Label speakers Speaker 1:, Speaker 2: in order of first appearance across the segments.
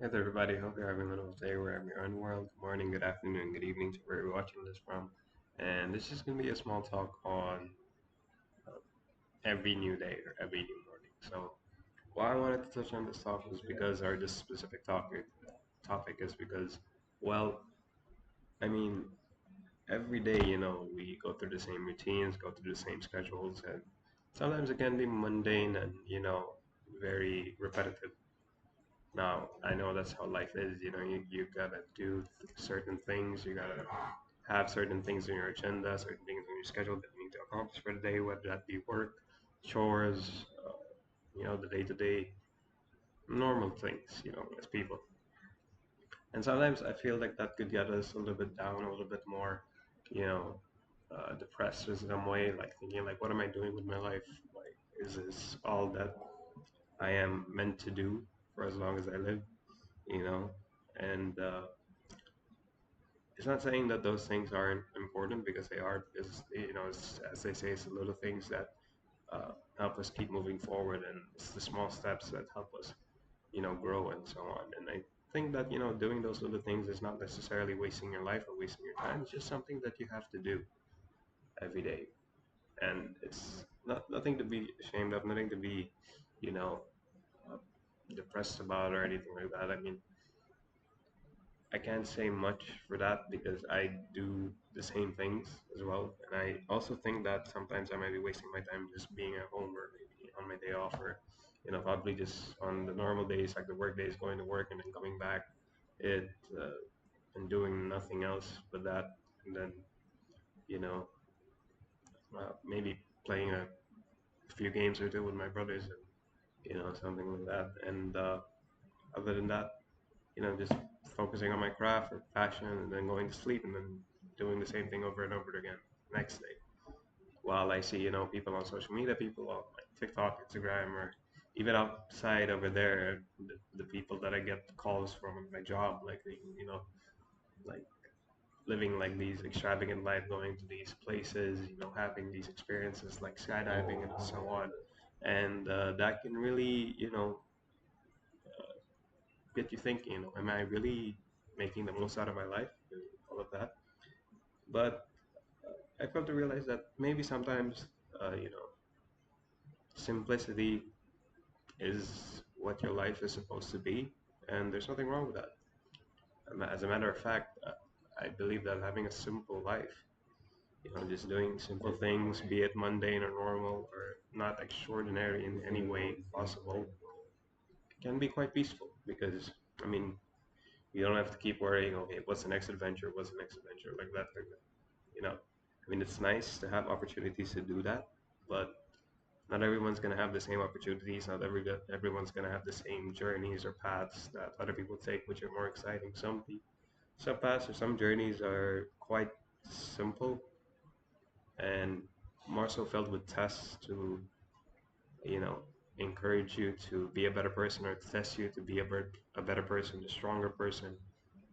Speaker 1: Hey there, everybody. Hope you're having a little day wherever you're in the world. Good morning, good afternoon, good evening to where you're watching this from. And this is going to be a small talk on uh, every new day or every new morning. So, why I wanted to touch on this topic is because, or this specific topic is because, well, I mean, every day, we go through the same routines, go through the same schedules, and sometimes it can be mundane and, very repetitive. Now, I know that's how life is. You gotta do certain things. You gotta have certain things in your agenda, certain things on your schedule that you need to accomplish for the day, whether that be work, chores, the day-to-day normal things, as people. And sometimes I feel like that could get us a little bit down, a little bit more, you know, depressed in some way, like thinking like, what am I doing with my life? Like, is this all that I am meant to do for as long as I live? You know, and it's not saying that those things aren't important because they are, because as they say, it's the little things that help us keep moving forward, and it's the small steps that help us, grow and so on. And I think that doing those little things is not necessarily wasting your life or wasting your time. It's just something that you have to do every day, and it's nothing to be ashamed of, nothing to be, you know, uh, depressed about or anything like that. I mean, I can't say much for that because I do the same things as well. And I also think that sometimes I might be wasting my time just being at home or maybe on my day off or, probably just on the normal days, like the work days, going to work and then coming back it and doing nothing else but that. And then, you know, maybe playing a few games or two with my brothers and, something like that. And other than that, just focusing on my craft or passion and then going to sleep and then doing the same thing over and over again next day. While I see, people on social media, people on like TikTok, Instagram, or even outside over there, the people that I get calls from at my job, like, like living like these extravagant life, going to these places, having these experiences like skydiving and so on. And that can really, get you thinking, am I really making the most out of my life? All of that. But I come to realize that maybe sometimes, simplicity is what your life is supposed to be, and there's nothing wrong with that. As a matter of fact, I believe that having a simple life, just doing simple things, be it mundane or normal or not extraordinary in any way possible, can be quite peaceful because, I mean, you don't have to keep worrying, okay, what's the next adventure? What's the next adventure? Like that, like that. I mean, it's nice to have opportunities to do that, but not everyone's going to have the same opportunities. Not everyone's going to have the same journeys or paths that other people take, which are more exciting. Some paths or some journeys are quite simple and more so filled with tests to, you know, encourage you to be a better person or to test you to be a better person, a stronger person,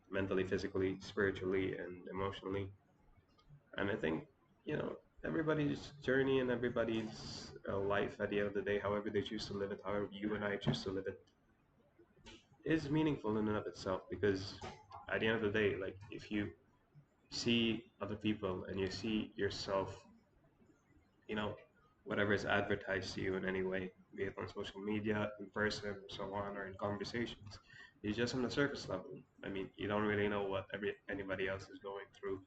Speaker 1: mentally, physically, spiritually, and emotionally. And I think, you know, everybody's journey and everybody's life at the end of the day, however they choose to live it, however you and I choose to live it, is meaningful in and of itself. Because at the end of the day, like if you see other people and you see yourself, you know, whatever is advertised to you in any way, be it on social media, in person, or so on, or in conversations, it's just on the surface level. I mean, you don't really know what anybody else is going through,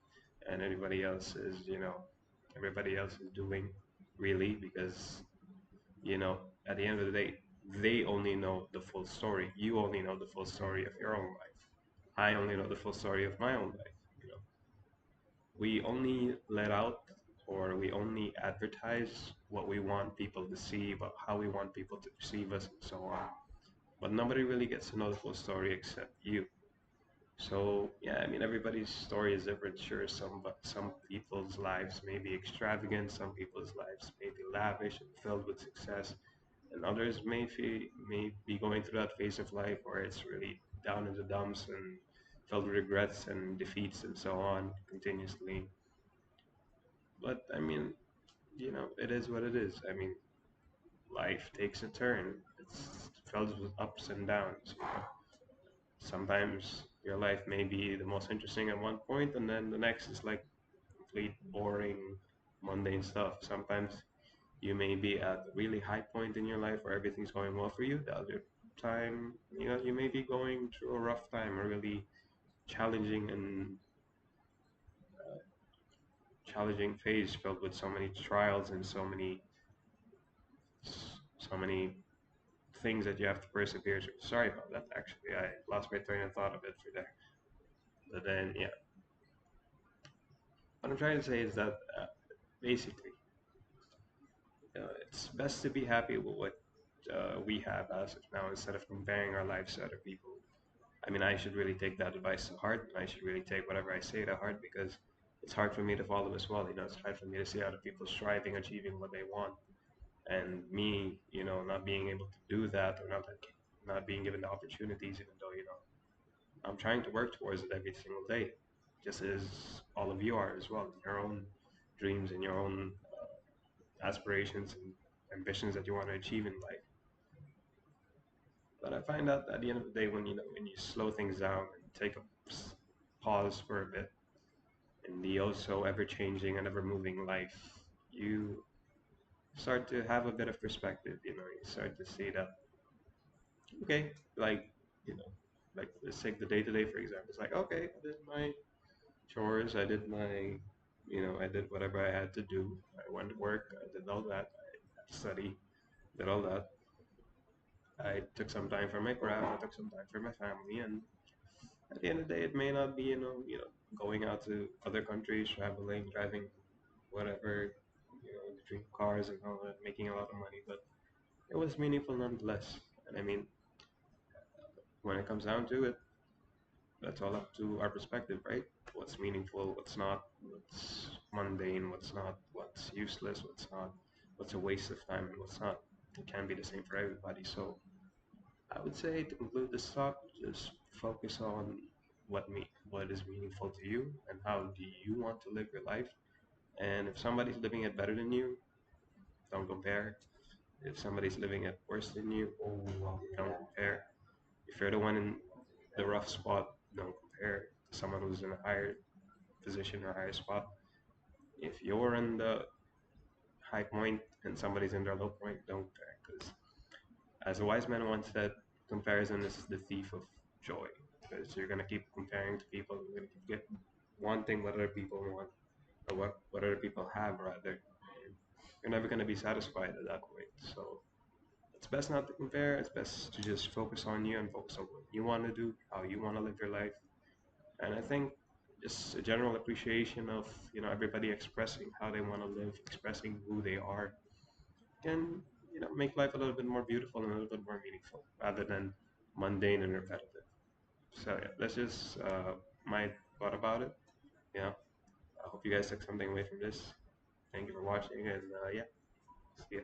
Speaker 1: and everybody else is doing, really, because at the end of the day, they only know the full story. You only know the full story of your own life. I only know the full story of my own life. You know, we only let out or we only advertise what we want people to see, about how we want people to perceive us, and so on. But nobody really gets to know the full story except you. So yeah, I mean everybody's story is different. Sure, some people's lives may be extravagant, some people's lives may be lavish and filled with success, and others may be going through that phase of life where it's really down in the dumps and filled with regrets and defeats and so on continuously. But I mean, it is what it is. I mean, life takes a turn. It's filled with ups and downs. Sometimes your life may be the most interesting at one point, and then the next is like complete boring, mundane stuff. Sometimes you may be at a really high point in your life where everything's going well for you. The other time, you may be going through a rough time, a really challenging and challenging phase filled with so many trials and so many things that you have to persevere through. Sorry about that. Actually, I lost my train of thought a bit for there. But then, yeah, what I'm trying to say is that basically, it's best to be happy with what we have as of now instead of comparing our lives to other people. I mean, I should really take that advice to heart, and I should really take whatever I say to heart because it's hard for me to follow as well. It's hard for me to see other people striving, achieving what they want, and me, not being able to do that or not being given the opportunities, even though I'm trying to work towards it every single day, just as all of you are as well, in your own dreams and your own aspirations and ambitions that you want to achieve in life. But I find out at the end of the day, when you slow things down and take a pause for a bit in the also ever changing and ever moving life, you start to have a bit of perspective. You start to see that okay, like you know, like let's take the day to day for example. It's like okay, I did my chores, I did whatever I had to do. I went to work, I did all that. I had to study, did all that. I took some time for my craft. I took some time for my family, and at the end of the day, it may not be going out to other countries, traveling, driving, whatever, the dream cars and all that, making a lot of money, but it was meaningful nonetheless. And I mean, when it comes down to it, that's all up to our perspective, right? What's meaningful, what's not, what's mundane, what's not, what's useless, what's not, what's a waste of time, and what's not. It can be the same for everybody. So I would say to conclude this talk, just focus on what is meaningful to you and how do you want to live your life. And if somebody's living it better than you, don't compare. If somebody's living it worse than you, don't compare. If you're the one in the rough spot, don't compare to someone who's in a higher position or higher spot. If you're in the high point and somebody's in their low point, don't compare. Because as a wise man once said, comparison is the thief of joy. Because you're gonna keep comparing to people, you're gonna keep wanting what other people want, or what other people have rather. And you're never gonna be satisfied at that point. So it's best not to compare. It's best to just focus on you and focus on what you want to do, how you want to live your life. And I think just a general appreciation of everybody expressing how they want to live, expressing who they are, can make life a little bit more beautiful and a little bit more meaningful rather than mundane and repetitive. So yeah, that's just my thought about it. Yeah, I hope you guys took something away from this. Thank you for watching, and yeah, see ya.